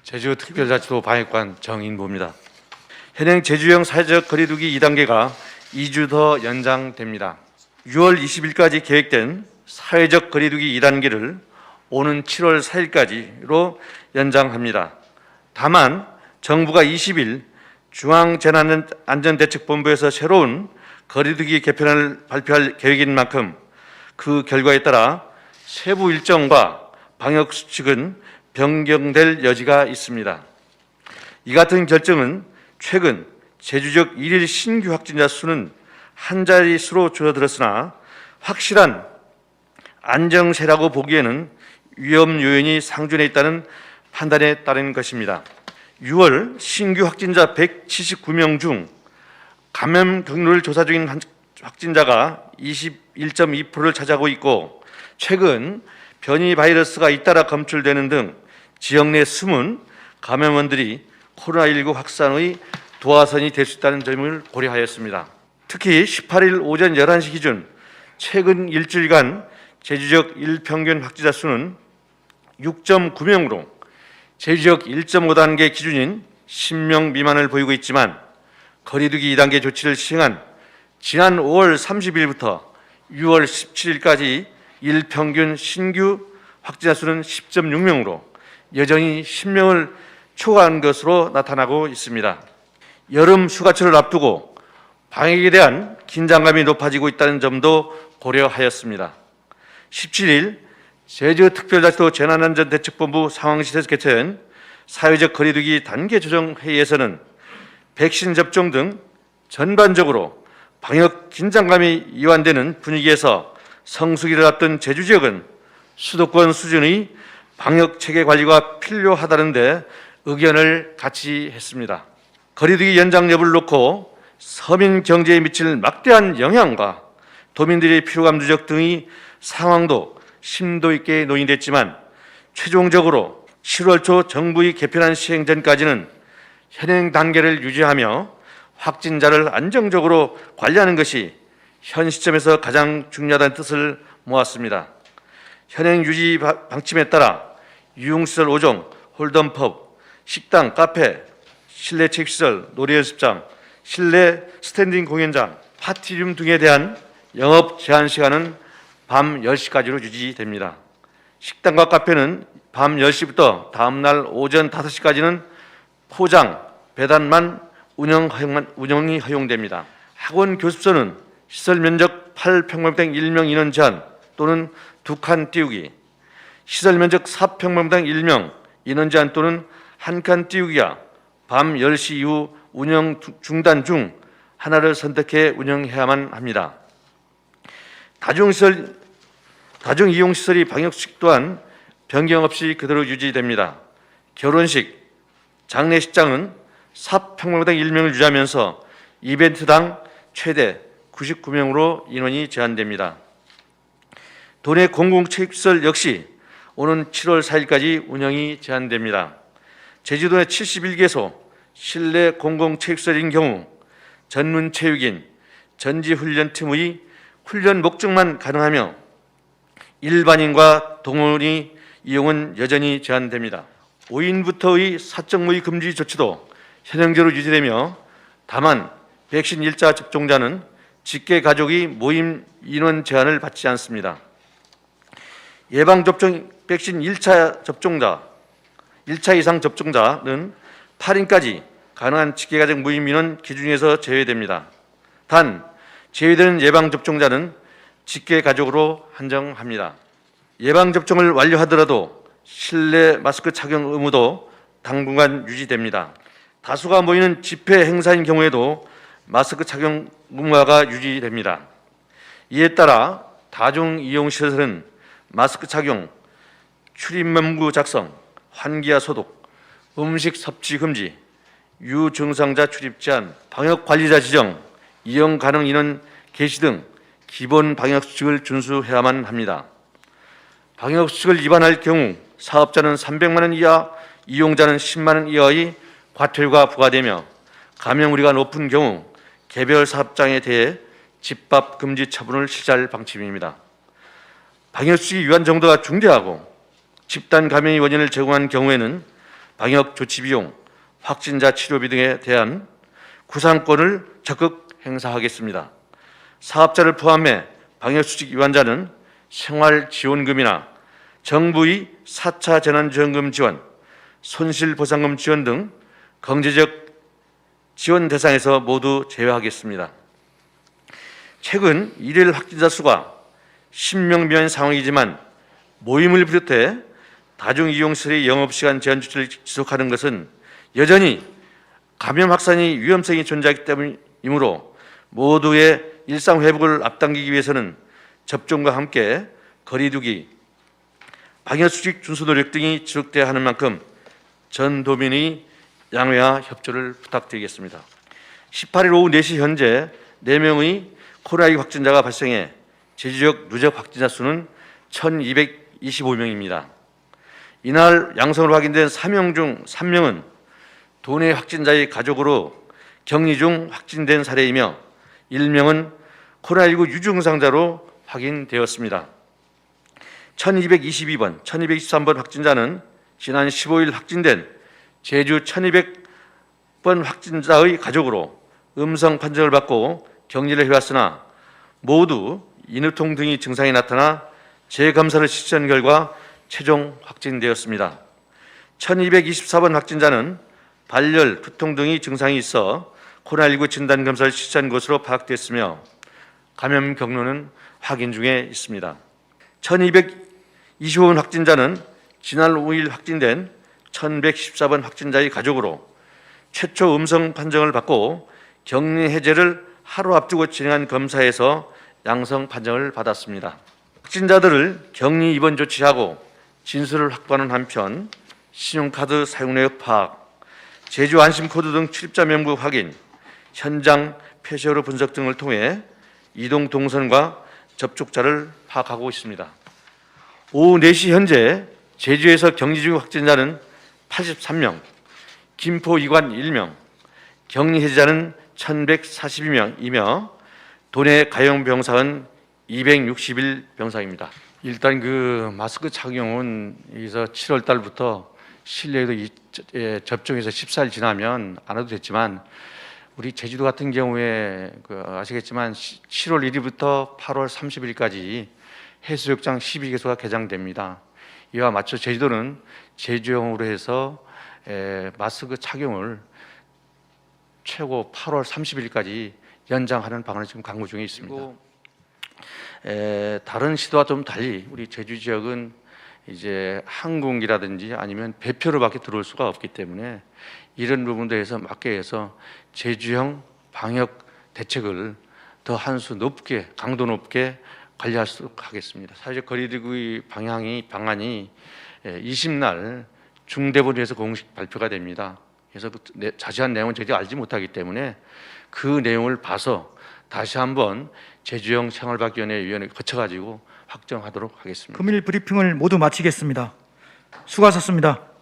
제주특별자치도 방역관 정인보입니다. 현행 제주형 사회적 거리두기 2단계가 2주 더 연장됩니다. 6월 20일까지 계획된 사회적 거리두기 2단계를 오는 7월 4일까지로 연장합니다. 다만 정부가 20일 중앙재난안전대책본부에서 새로운 거리두기 개편을 발표할 계획인 만큼 그 결과에 따라 세부 일정과 방역수칙은 변경될 여지가 있습니다. 이 같은 결정은 최근 제주적 일일 신규 확진자 수는 한 자릿수로 줄어들었으나 확실한 안정세라고 보기에는 위험 요인이 상존해 있다는 판단에 따른 것입니다. 6월 신규 확진자 179명 중 감염 경로를 조사 중인 확진자가 21.2%를 차지하고 있고, 최근 변이 바이러스가 잇따라 검출되는 등 지역 내 숨은 감염원들이 코로나19 확산의 도화선이 될 수 있다는 점을 고려하였습니다. 특히 18일 오전 11시 기준 최근 일주일간 제주적 일평균 확진자 수는 6.9명으로 제주적 1.5단계 기준인 10명 미만을 보이고 있지만, 거리두기 2단계 조치를 시행한 지난 5월 30일부터 6월 17일까지 일평균 신규 확진자 수는 10.6명으로 여전히 10명을 초과한 것으로 나타나고 있습니다. 여름 휴가철을 앞두고 방역에 대한 긴장감이 높아지고 있다는 점도 고려하였습니다. 17일 제주특별자치도 재난안전대책본부 상황실에서 개최한 사회적 거리두기 단계 조정 회의에서는 백신 접종 등 전반적으로 방역 긴장감이 이완되는 분위기에서 성수기를 앞둔 제주 지역은 수도권 수준의 방역 체계 관리가 필요하다는 데 의견을 같이 했습니다. 거리두기 연장 여부를 놓고 서민 경제에 미칠 막대한 영향과 도민들의 피로감 누적 등의 상황도 심도 있게 논의됐지만, 최종적으로 7월 초 정부의 개편안 시행 전까지는 현행 단계를 유지하며 확진자를 안정적으로 관리하는 것이 현 시점에서 가장 중요하다는 뜻을 모았습니다. 현행 유지 방침에 따라 유흥시설 5종, 홀덤펍, 식당, 카페, 실내 체육시설, 놀이연습장, 실내 스탠딩 공연장, 파티룸 등에 대한 영업 제한 시간은 밤 10시까지로 유지됩니다. 식당과 카페는 밤 10시부터 다음날 오전 5시까지는 포장, 배달만 운영이 허용됩니다. 학원 교습소는 시설 면적 8평방미터 1명 인원 제한 또는 2칸 띄우기, 시설 면적 4평방미터 1명 인원 제한 또는 1칸 띄우기야 밤 10시 이후 운영 중단 중 하나를 선택해 운영해야만 합니다. 다중이용시설이 방역수칙 또한 변경 없이 그대로 유지됩니다. 결혼식, 장례식장은 4평방미터 1명을 유지하면서 이벤트당 최대 99명으로 인원이 제한됩니다. 도내 공공체육시설 역시 오는 7월 4일까지 운영이 제한됩니다. 제주도 내 71개소 실내 공공체육시설인 경우 전문체육인, 전지훈련팀의 훈련 목적만 가능하며 일반인과 동호인의 이용은 여전히 제한됩니다. 5인부터의 사적 모의 금지 조치도 현행대로 유지되며, 다만 백신 1차 접종자는 직계 가족의 모임 인원 제한을 받지 않습니다. 예방접종 백신 1차 이상 접종자는 8인까지 가능한 직계가족 모임 인원 기준에서 제외됩니다. 단 제외되는 예방접종자는 직계가족으로 한정합니다. 예방접종을 완료하더라도 실내 마스크 착용 의무도 당분간 유지됩니다. 다수가 모이는 집회 행사인 경우에도 마스크 착용 의무화가 유지됩니다. 이에 따라 다중이용시설은 마스크 착용, 출입문구 작성, 환기와 소독, 음식 섭취 금지, 유증상자 출입 제한, 방역관리자 지정, 이용 가능 인원 개시 등 기본 방역수칙을 준수해야만 합니다. 방역수칙을 위반할 경우 사업자는 300만 원 이하, 이용자는 10만 원 이하의 과태료가 부과되며, 감염 우려가 높은 경우 개별 사업장에 대해 집합 금지 처분을 실시할 방침입니다. 방역수칙 위반 정도가 중대하고 집단 감염의 원인을 제공한 경우에는 방역 조치 비용, 확진자 치료비 등에 대한 구상권을 적극 행사하겠습니다. 사업자를 포함해 방역수칙 위반자는 생활지원금이나 정부의 4차 재난지원금 지원, 손실보상금 지원 등 경제적 지원 대상에서 모두 제외하겠습니다. 최근 일일 확진자 수가 10명 미만 상황이지만 모임을 비롯해 다중이용시설의 영업시간 제한 조치를 지속하는 것은 여전히 감염 확산이 위험성이 존재하기 때문이므로 모두의 일상 회복을 앞당기기 위해서는 접종과 함께 거리 두기, 방역수칙 준수 노력 등이 지속돼야 하는 만큼 전 도민의 양해와 협조를 부탁드리겠습니다. 18일 오후 4시 현재 4명의 코로나19 확진자가 발생해 제주지역 누적 확진자 수는 1,225명입니다. 이날 양성으로 확인된 3명 중 3명은 도내 확진자의 가족으로 격리 중 확진된 사례이며 1명은 코로나19 유증상자로 확인되었습니다. 1222번, 1223번 확진자는 지난 15일 확진된 제주 1200번 확진자의 가족으로 음성 판정을 받고 격리를 해왔으나 모두 인후통 등의 증상이 나타나 재검사를 실시한 결과 최종 확진되었습니다. 1224번 확진자는 발열, 두통 등의 증상이 있어 코로나19 진단검사를 실시한 것으로 파악됐으며 감염 경로는 확인 중에 있습니다. 1225번 확진자는 지난 5일 확진된 1114번 확진자의 가족으로 최초 음성 판정을 받고 격리 해제를 하루 앞두고 진행한 검사에서 양성 판정을 받았습니다. 확진자들을 격리 입원 조치하고 진술을 확보하는 한편 신용카드 사용 내역 파악, 제주 안심코드 등 출입자 명부 확인, 현장 표시어로 분석 등을 통해 이동 동선과 접촉자를 파악하고 있습니다. 오후 4시 현재 제주에서 격리 중 확진자는 83명, 김포 이관 1명, 격리 해제자는 1,142명이며 도내 가용 병상은 261병상입니다. 일단 그 마스크 착용은 여기서 7월 달부터 실내에도 접종해서 14일 지나면 안 해도 됐지만 우리 제주도 같은 경우에 아시겠지만 7월 1일부터 8월 30일까지 해수욕장 12개소가 개장됩니다. 이와 맞춰 제주도는 제주형으로 해서 마스크 착용을 최고 8월 30일까지 연장하는 방안을 지금 강구 중에 있습니다. 다른 시도와 좀 달리 우리 제주 지역은 이제 항공기라든지 아니면 배표로밖에 들어올 수가 없기 때문에 이런 부분들에서 맞게 해서 제주형 방역 대책을 더 한 수 높게 강도 높게 관리할 수 있도록 하겠습니다. 사회적 거리두기 방안이 20날 중대본에서 공식 발표가 됩니다. 그래서 자세한 내용은 저희가 알지 못하기 때문에 그 내용을 봐서 다시 한번 제주형 생활박위원회를 거쳐가지고 확정하도록 하겠습니다. 금일 브리핑을 모두 마치겠습니다. 수고하셨습니다.